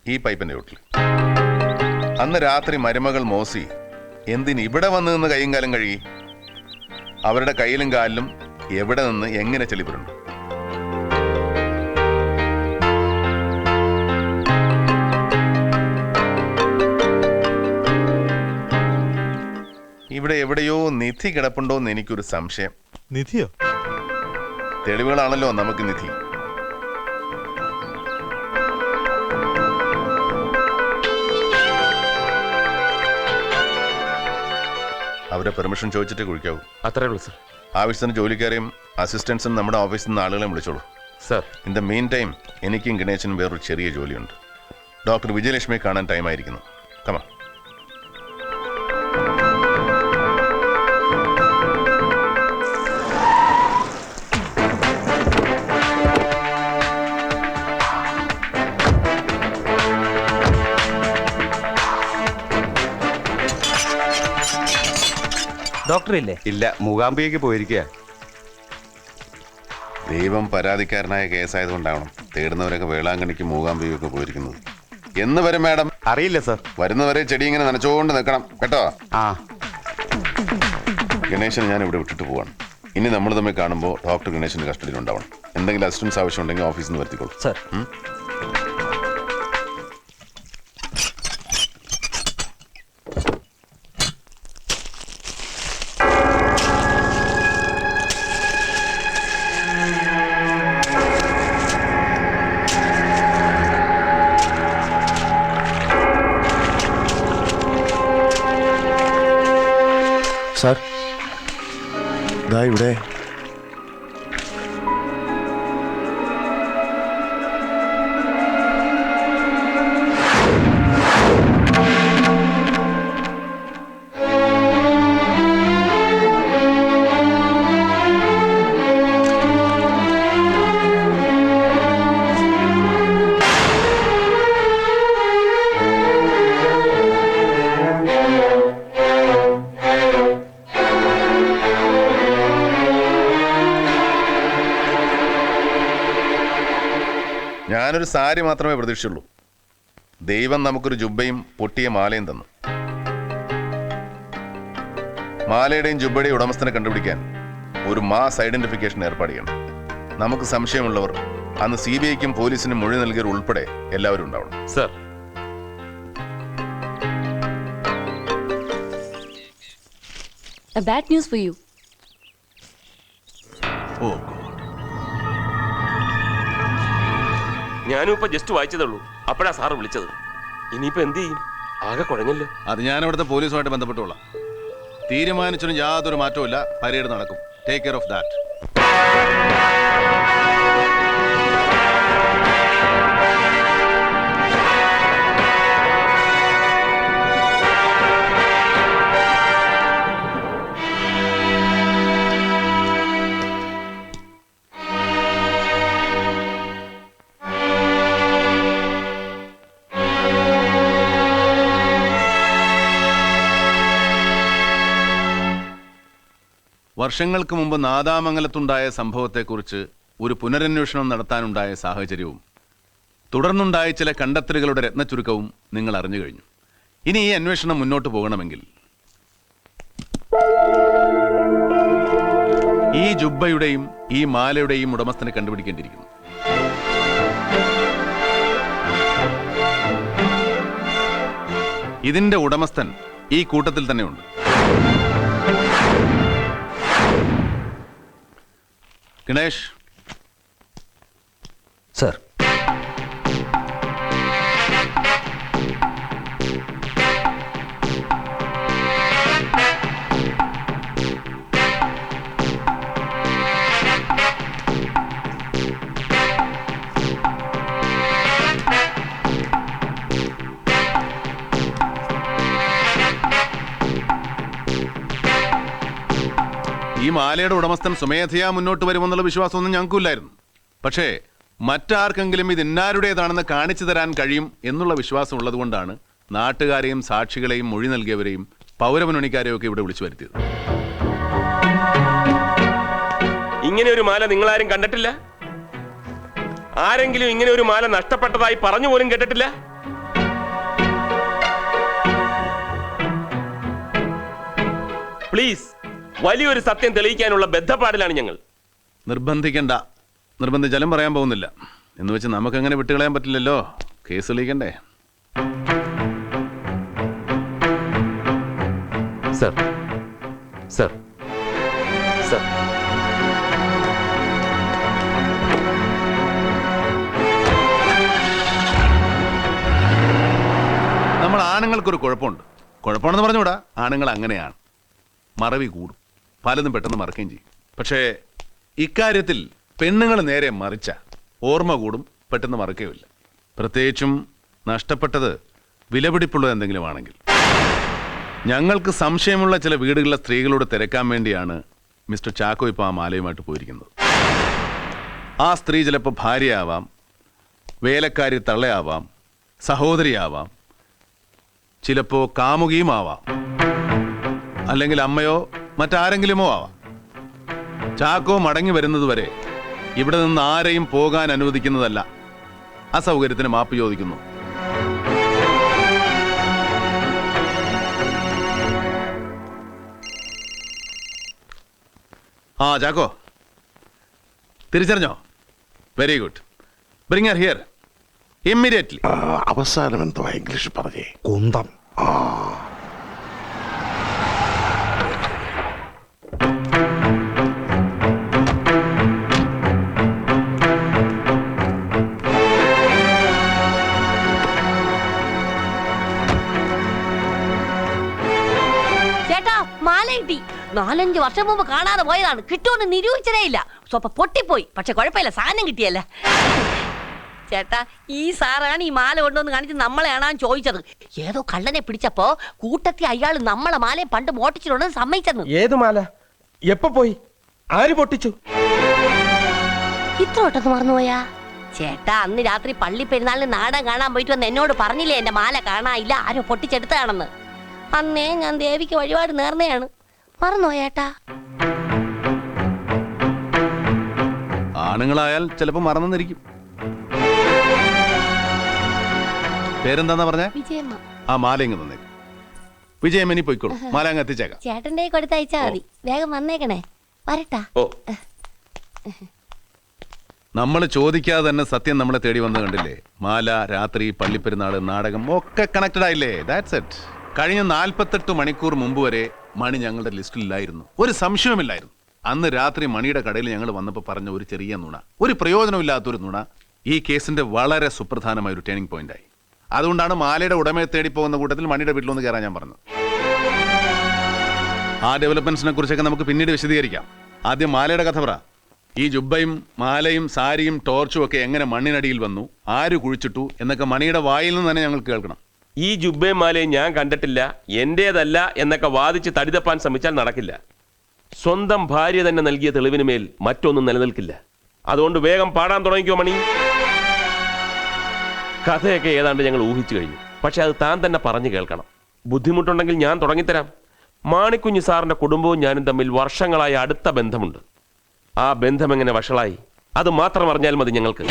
ഈ പൈപ്പിന്റെ ചോട്ടിൽ അന്ന് രാത്രി മരുമകൾ മോസി എന്തിന് ഇവിടെ വന്നു നിന്ന് കൈയും കാലം കഴുകി? അവരുടെ കയ്യിലും കാലിലും എവിടെ നിന്ന് എങ്ങനെ ചെളിപ്പുരുണ്ട്? ഇവിടെ എവിടെയോ നിധി കിടപ്പുണ്ടോന്ന് എനിക്കൊരു സംശയം. നിധിയോ? തെളിവുകളാണല്ലോ നമുക്ക് നിധി. അവരെ പെർമിഷൻ ചോദിച്ചിട്ട് കുഴിക്കാവൂ. അത്രേ ഉള്ളൂ സർ. ആവശ്യത്തിന് ജോലിക്കാരെയും അസിസ്റ്റൻസും നമ്മുടെ ഓഫീസിൽ നിന്ന് ആളുകളെ വിളിച്ചോളൂ sir. In the main time എനിക്കും ഗണേശനും വേറൊരു ചെറിയ ജോലിയുണ്ട്. ഡോക്ടർ വിജയലക്ഷ്മിയെ കാണാൻ ടൈമായിരിക്കുന്നു. കമാ. ഡോക്ടർ ഇല്ലേ? ഇല്ല, മൂകാംബികയ്ക്ക് പോയിരിക്കുക. ദൈവം പരാതിക്കാരനായ കേസായതുകൊണ്ടാവണം തേടുന്നവരൊക്കെ വേളാങ്കണ്ണിക്ക് മൂകാംബികയൊക്കെ പോയിരിക്കുന്നത്. എന്ന് വരും മാഡം? അറിയില്ല സർ. വരുന്നവരെ ചെടി ഇങ്ങനെ നനച്ചുകൊണ്ട് നിൽക്കണം കേട്ടോ. ആ, ഗണേശനെ ഞാൻ ഇവിടെ വിട്ടിട്ട് പോവാണ്. ഇനി നമ്മൾ തമ്മിൽ കാണുമ്പോൾ ഡോക്ടർ ഗണേശന്റെ കസ്റ്റഡിയിൽ ഉണ്ടാവണം. എന്തെങ്കിലും അസിസ്റ്റൻസ് ആവശ്യമുണ്ടെങ്കിൽ ഓഫീസിൽ നിന്ന് വരുത്തിക്കോളൂ സർ. സാർ, ദാ ഇവിടെ. ഞാനൊരു സാരി മാത്രമേ പ്രതീക്ഷിച്ചുള്ളൂ. ദൈവം നമുക്കൊരു ജുബ്ബയും പൊട്ടിയ മാലയും തന്നു. മാലയുടെയും ജുബ്ബയുടെയും ഉടമസ്ഥനെ കണ്ടുപിടിക്കാൻ ഒരു മാസ് ഐഡന്റിഫിക്കേഷൻ ഏർപ്പാട് ചെയ്യണം. നമുക്ക് സംശയമുള്ളവർ അന്ന് CBIക്കും പോലീസിനും മൊഴി നൽകിയവർ ഉൾപ്പെടെ എല്ലാവരും ഉണ്ടാവണം sir. A bad news for you. ഓ, ഞാനും ഇപ്പൊ ജസ്റ്റ് വായിച്ചതുള്ളൂ. അപ്പോഴാ സാറ് വിളിച്ചത്. ഇനിയിപ്പോ എന്ത് ചെയ്യും? ആകെ കുഴഞ്ഞല്ലോ. അത് ഞാൻ അവിടുത്തെ പോലീസുമായിട്ട് ബന്ധപ്പെട്ടുകൊള്ളാം. തീരുമാനിച്ചതിന് യാതൊരു മാറ്റവും. പരേഡ് നടക്കും. Take care of that. വർഷങ്ങൾക്ക് മുമ്പ് നാദാമംഗലത്തുണ്ടായ സംഭവത്തെക്കുറിച്ച് ഒരു പുനരന്വേഷണം നടത്താനുണ്ടായ സാഹചര്യവും തുടർന്നുണ്ടായ ചില കണ്ടെത്തലുകളുടെ രത്നച്ചുരുക്കവും നിങ്ങൾ അറിഞ്ഞു കഴിഞ്ഞു. ഇനി ഈ അന്വേഷണം മുന്നോട്ട് പോകണമെങ്കിൽ ഈ ജുബ്ബയുടെയും ഈ മാലയുടെയും ഉടമസ്ഥനെ കണ്ടുപിടിക്കേണ്ടിയിരിക്കുന്നു. ഇതിന്റെ ഉടമസ്ഥൻ ഈ കൂട്ടത്തിൽ തന്നെയുണ്ട്. ഗണേഷ്. സർ. ഈ മാലയുടെ ഉടമസ്ഥൻ സ്വമേധയാ മുന്നോട്ട് വരുമെന്നുള്ള വിശ്വാസമൊന്നും ഞങ്ങൾക്കില്ലായിരുന്നു. പക്ഷേ മറ്റാർക്കെങ്കിലും ഇത് ഇന്നാരുടേതാണെന്ന് കാണിച്ചു തരാൻ കഴിയും എന്നുള്ള വിശ്വാസം ഉള്ളതുകൊണ്ടാണ് നാട്ടുകാരെയും സാക്ഷികളെയും മൊഴി നൽകിയവരെയും പൗരമുന്നണിക്കാരെയും ഒക്കെ ഇവിടെ വിളിച്ചു വരുത്തിയത്. ഇങ്ങനെ ഒരു മാല നിങ്ങളാരും കണ്ടിട്ടില്ല? ആരെങ്കിലും ഇങ്ങനെ ഒരു മാല നഷ്ടപ്പെട്ടതായി പറഞ്ഞു പോലും കേട്ടിട്ടില്ല. പ്ലീസ്, വലിയൊരു സത്യം തെളിയിക്കാനുള്ള ബദ്ധപ്പാടിലാണ് ഞങ്ങൾ. നിർബന്ധിക്കണ്ട. നിർബന്ധിച്ചാലും പറയാൻ പോകുന്നില്ല. എന്ന് വെച്ച് നമുക്കങ്ങനെ വിട്ടുകളയാൻ പറ്റില്ലല്ലോ. കേസ് തെളിയിക്കണ്ടേ? Sir, sir, sir. നമ്മൾ ആണുങ്ങൾക്കൊരു കുഴപ്പമുണ്ട്. കുഴപ്പമാണെന്ന് പറഞ്ഞുകൂടാ, ആണുങ്ങൾ അങ്ങനെയാണ്. മറവി കൂടും, പലതും പെട്ടെന്ന് മറക്കുകയും ചെയ്യും. പക്ഷേ ഇക്കാര്യത്തിൽ പെണ്ണുങ്ങൾ നേരെ മറിച്ച ഓർമ്മ കൂടും, പെട്ടെന്ന് മറക്കുകയുമില്ല. പ്രത്യേകിച്ചും നഷ്ടപ്പെട്ടത് വിലപിടിപ്പുള്ളത് എന്തെങ്കിലും ആണെങ്കിൽ. ഞങ്ങൾക്ക് സംശയമുള്ള ചില വീടുകളിലെ സ്ത്രീകളോട് തിരക്കാൻ വേണ്ടിയാണ് മിസ്റ്റർ ചാക്കോ ഇപ്പോൾ ആ മാലയുമായിട്ട് പോയിരിക്കുന്നത്. ആ സ്ത്രീ ചിലപ്പോൾ ഭാര്യയാവാം, വേലക്കാരി തള്ളയാവാം, സഹോദരിയാവാം, ചിലപ്പോൾ കാമുകിയും ആവാം, അല്ലെങ്കിൽ അമ്മയോ മറ്റാരെങ്കിലുമോ ആവാം. ചാക്കോ മടങ്ങി വരുന്നതുവരെ ഇവിടെ നിന്ന് ആരെയും പോകാൻ അനുവദിക്കുന്നതല്ല. അസൗകര്യത്തിന് മാപ്പ് ചോദിക്കുന്നു. ആ ചാക്കോ, തിരിച്ചറിഞ്ഞോ? Very good. Bring her here immediately. അവസാനം എന്തോ ഇംഗ്ലീഷ് പറഞ്ഞേ? കുന്തം. ചേട്ടാ, മാല കിട്ടി. 4-5 വർഷം മുമ്പ് കാണാതെ പോയതാണ്. കിട്ടുമെന്ന് നിരൂപിച്ചതേ ഇല്ല. സ്വപ്പം പൊട്ടിപ്പോയി. പക്ഷെ കുഴപ്പമില്ല, സാധനം കിട്ടിയല്ലേ. ചേട്ടാ, ഈ സാറാണ് ഈ മാല കൊണ്ടുവന്ന് കാണിച്ച് നമ്മളെയാണാൻ ചോദിച്ചത്. ഏതോ കള്ളനെ പിടിച്ചപ്പോ കൂട്ടത്തിൽ അയാൾ നമ്മളെ മാലയെ പണ്ട് മോട്ടിച്ചിട്ടുണ്ടെന്ന് സമ്മതിച്ചെന്ന്. ഏത് മാല? എപ്പോ പോയി? ആര് പൊട്ടിച്ചു? ഇത്ര ഒട്ടൊക്കെ മറന്നുപോയാ? ചേട്ടാ, അന്ന് രാത്രി പള്ളി പെരുന്നാളിന് നാടകം കാണാൻ പോയിട്ട് വന്ന് എന്നോട് പറഞ്ഞില്ലേ എന്റെ മാല കാണാനില്ല, ആരോ പൊട്ടിച്ചെടുത്തതാണെന്ന്. അന്നേ ഞാൻ ദേവിക്ക് വഴിപാട് നേർന്നയാണ്. മറന്നുപോയേട്ടാ? ആണുങ്ങളായാൽ ചിലപ്പോൾ മറന്നിരിക്കും. പേരെന്താന്നാ പറഞ്ഞേ? വിജയമ്മ. ആ മാല ഇങ്ങ് തന്നേക്കും. വിജയമ്മ ഇനി പോയിക്കോളൂ, മാല അങ്ങ് എത്തിച്ചേക്കാം. ചേട്ടന്റെ കൊടുത്തയച്ചാ മതി. വേഗം വന്നേക്കണേ. വരട്ടാ. ഓ, നമ്മൾ ചോദിക്കാതെ തന്നെ സത്യം നമ്മളെ തേടി വന്ന് കണ്ടില്ലേ? മാല, രാത്രി, പള്ളിപ്പെരുന്നാള്, നാടകം ഒക്കെ കണക്റ്റഡ് ആയില്ലേ? That's it. കഴിഞ്ഞ 48 മണിക്കൂർ മുമ്പ് വരെ മണി ഞങ്ങളുടെ ലിസ്റ്റിലില്ലായിരുന്നു. ഒരു സംശയവുമില്ലായിരുന്നു. അന്ന് രാത്രി മണിയുടെ കടയിൽ ഞങ്ങൾ വന്നപ്പോൾ പറഞ്ഞ ഒരു ചെറിയ നുണ, ഒരു പ്രയോജനമില്ലാത്തൊരു നുണ, ഈ കേസിന്റെ വളരെ സുപ്രധാനമായ ഒരു ടേണിംഗ് പോയിന്റായി. അതുകൊണ്ടാണ് മാലയുടെ ഉടമയെ തേടി പോകുന്ന കൂട്ടത്തിൽ മണിയുടെ വീട്ടിലൊന്ന് കയറാൻ ഞാൻ പറഞ്ഞത്. ആ ഡെവലപ്മെന്റ്സിനെ കുറിച്ചൊക്കെ നമുക്ക് പിന്നീട് വിശദീകരിക്കാം. ആദ്യം മാലയുടെ കഥ പറ. ഈ ജുബ്ബയും മാലയും സാരിയും ടോർച്ചും ഒക്കെ എങ്ങനെ മണ്ണിനടിയിൽ വന്നു, ആര് കുഴിച്ചിട്ടു എന്നൊക്കെ മണിയുടെ വായിൽ നിന്ന് തന്നെ ഞങ്ങൾക്ക് കേൾക്കണം. ഈ ജുബ്ബയും മാലയും ഞാൻ കണ്ടിട്ടില്ല, എന്റേതല്ല എന്നൊക്കെ വാദിച്ച് തടിതപ്പാൻ ശ്രമിച്ചാൽ നടക്കില്ല. സ്വന്തം ഭാര്യ തന്നെ നൽകിയ തെളിവിന് മേൽ മറ്റൊന്നും നിലനിൽക്കില്ല. അതുകൊണ്ട് വേഗം പാടാൻ തുടങ്ങിക്കോ മണി. കഥയൊക്കെ ഏതാണ്ട് ഞങ്ങൾ ഊഹിച്ചു കഴിഞ്ഞു. പക്ഷെ അത് താൻ തന്നെ പറഞ്ഞു കേൾക്കണം. ബുദ്ധിമുട്ടുണ്ടെങ്കിൽ ഞാൻ തുടങ്ങിത്തരാം. മാണിക്കുഞ്ഞ് സാറിന്റെ കുടുംബവും ഞാനും തമ്മിൽ വർഷങ്ങളായ അടുത്ത ബന്ധമുണ്ട്. ആ ബന്ധം എങ്ങനെ വഷളായി അത് മാത്രം അറിഞ്ഞാൽ മതി ഞങ്ങൾക്ക്.